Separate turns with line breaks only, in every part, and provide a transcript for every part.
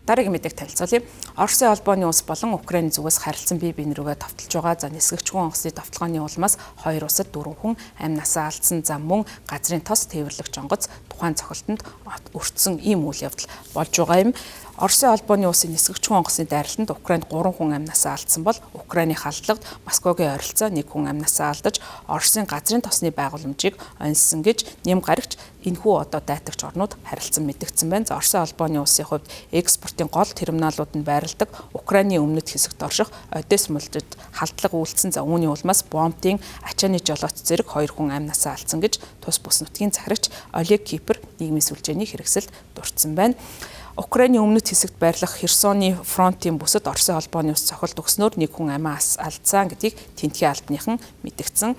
Дараагийн мэдээг танилцуулъя. Оросын холбооны улс болон Украины зүгээс харилцан бие биенээ рүүгээ товтолж байгаа. За нисгэгчгүйн онгоцны товтлогооны улмаас 2 улсад 4 хүн амь насаа алдсан. За мөн газрын тос тээвэрлэгч онгоц тухайн цохилтонд өртсөн ийм үйл явдал болж байгаа юм. Оросын холбооны улсын нисгэгчгүйн онгоцны дайралтанд Украинд 3 хүн амь насаа алдсан бол Украины халдлагад Москвагийн ойролцоо 1 хүн амь насаа алдаж Оросын газрын тосны байгууламжийг оньсон гэж нэм гарагч энэхүү одоо дайтагч орнууд харилцан мэдгдсэн байна. За Оросын холбооны улсын хувьд экспортын гол терминалууд нь байрладаг Украины өмнөд хэсэгт орших Одесс мужид халдлага үйлдсэн. За үүний улмаас бомбын ачааны жолооч зэрэг 2 хүн амь насаа алдсан гэж тус бус нутгийн захирагч Олег Кипер нийгмийн сүлжээний хэрэгсэлд дурдсан байна. Украины өмнөд хэсэгт байрлах Херсоны фронтын бүсэд Оросын холбооны улс цохилт өгснөөр 1 хүн амиа алдсан гэдгийг тентхийн албаныхан мэдгдсэн.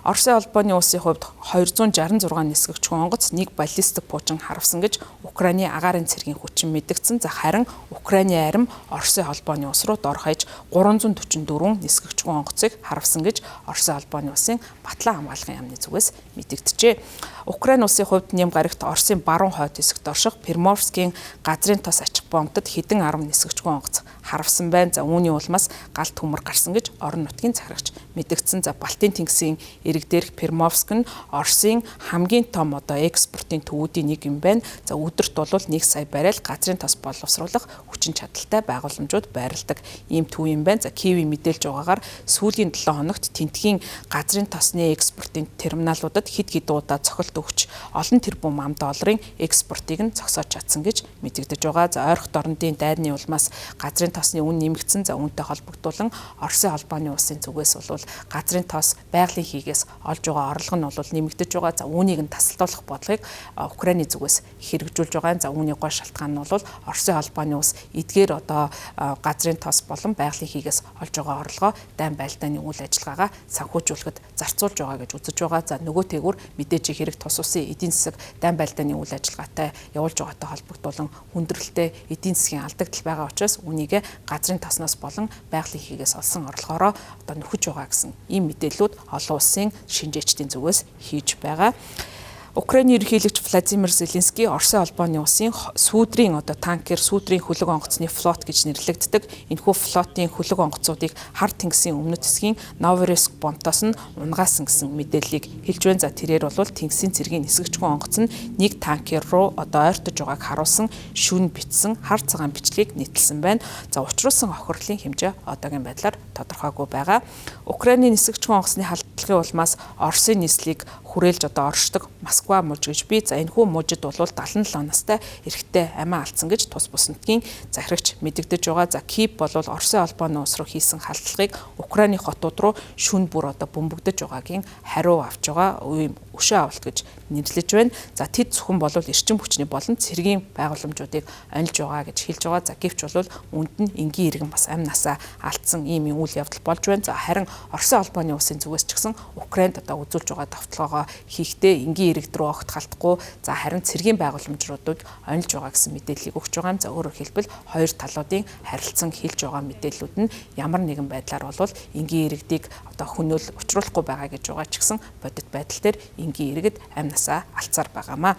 Оросын холбооны улсын хувьд 266 нисгэгчгүйн онгоц 1 баллистик пуучин харавсан гэж Украины агаарын цэргийн хүчин мэдгдсэн. За харин Украины арим Оросын холбооны улс руу дор хаяж 344 нисгэгчгүйн онгоцыг харавсан гэж Оросын холбооны улсын Батлан хамгаалгын яамны зүгээс мэдэгджээ. Украины улсын хувьд нэм гарагт Оросын баруун хойд хэсэгт орших Приморскийн газрын тос ачих бомбтод хэдэн 10 нисгэгчгүйн онгоц харавсан байна. За үүний улмаас галт төмөр гарсан гэж орон нутгийн захирагч мэдгдсэн. За Балтийн тэнгисийн эрэг дээрх Приморск нь Оросын хамгийн том одоо экспортын төвүүдийн нэг юм байна. За өдөрт бол 1 сая баррел газрын тос боловсруулах хүчин чадалтай байгууламжууд байрладаг ийм төв юм байна. За Киевийн мэдээлж байгаагаар сүүлийн 7 хоногт тентхийн газрын тосны экспортын терминалуудад хэд удаа цохилт өгч олон тэрбум ам долларын экспортыг нь зогсоож чадсан гэж мэдэгдэж байгаа. За ойрхон дорнодын дайрны улмаас газрын тосны үн нэмэгдсэн. За үүнтэй холбогдуулан Оросын холбооны улсын зүгээс бол газрын тос байгалийн хийгээс олж байгаа орлого нь бол нэмэгдэж байгаа. За үүнийг нь тасалдуулах бодлогыг Украины зүгээс хэрэгжүүлж байгаа. За үүний гол шалтгаан нь бол Оросын холбооны улс эдгээр одоо газрын тос болон байгалийн хийгээс олж байгаа орлогоо дайн байлдааны үйл ажиллагаагаа санхүүжүүлэхэд зарцуулж байгаа гэж үзэж байгаа. За нөгөө тэгүр мэдээж хэрэг тус улсын эдийн засаг дайн байлдааны үйл ажиллагаатай явуулж байгаатай холбогдуулан хүндрэлтэй эдийн засгийн алдагдал байгаа учраас үүнийг газрын тосноос болон байгалийн хийгээс олсон орлогоороо одоо нөхөж байгаа гэсэн ийм мэдээллүүд олон улсын шинжээчдийн зүгээс хийж байгаа. Украины ерөнхийлөгч Владимир Зеленский Оросын холбооны улсын сүүдрийн одоо танкер сүүдрийн хөлөг онгоцны флот гэж нэрлэгддэг. Энэхүү флотын хөлөг онгоцуудыг хар тэнгисийн өмнөд хэсгийн Новороссийск бомтоос нь унгаасан гэсэн мэдээллийг хэлж байна. За тэрээр бол тэнгисийн цэргийн нисгэгчгүйн онгоц нь 1 танкер руу одоо ойртож байгааг харуулсан шүн битсэн хар цагаан бичлэгийг нийтэлсэн байна. За учруулсан охирлын хэмжээ одоогийн байдлаар тодорхойгүй байгаа. Украины нисгэгчгүйн онгоцны халдлагын улмаас Оросын нийслэлийг хүрээлж одоо оршдог Москва муж гэж би. За энэхүү мужид бол 77 настай эрэгтэй амиа алдсан гэж тус бус нутгийн захирагч мэдэгдэж байгаа. За Киев бол Оросын холбооны улс руу хийсэн халдлагыг Украины хотууд руу шүн бүр одоо бөмбөгдөж байгаагийн хариу авч байгаа үеийн өшөө авалт гэж нэрлэж байна. За тэд зөвхөн бол эрчим хүчний болон цэргийн байгууламжуудыг онилж байгаа гэж хэлж байгаа. За гэвч бол үүнд нь энгийн иргэн бас амь насаа алдсан ийм үйл явдал болж байна. За харин Оросын холбооны улсын зүгээс ч гэсэн Украинд одоо үзүүлж байгаа товтлогоо хийхдээ энгийн иргэд рүү огт халтахгүй. За харин цэргийн байгууламжуудыг онилж байгаа гэсэн мэдээллийг өгч байгаа юм. За өөрөөр хэлбэл хоёр талуудын харилцан хэлж байгаа мэдээллүүд нь ямар нэгэн байдлаар бол энгийн иргэдийг одоо хөнөөл учруулахгүй байгаа гэж байгаа ч гэсэн бодит байдал дээр энгийн иргэд амь насаа алдсаар байгаамаа.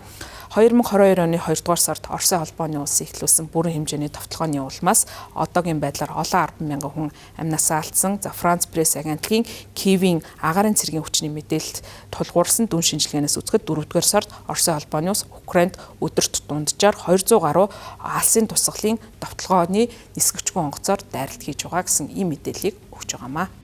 2022 оны 2 дугаар сард Оросын холбооны улс эхлүүлсэн бүрэн хэмжээний товтлогооны улмаас одоогийн байдлаар олон 10,000 хүн амь насаа алдсан. За Франц пресс агентлагийн Киевийн агаарын цэргийн хүчний мэдээлэлд тулгуурсан дүн шинжилгээнээс үзэхэд 4 дугаар сард Оросын холбооны улс Украинд өдөрт дунджаар 200 гаруй алсын тусгалын товтлогооны нисгэгчгүйн онгоцоор дайралт хийж байгаа гэсэн ийм мэдээллийг өгч байгаамаа.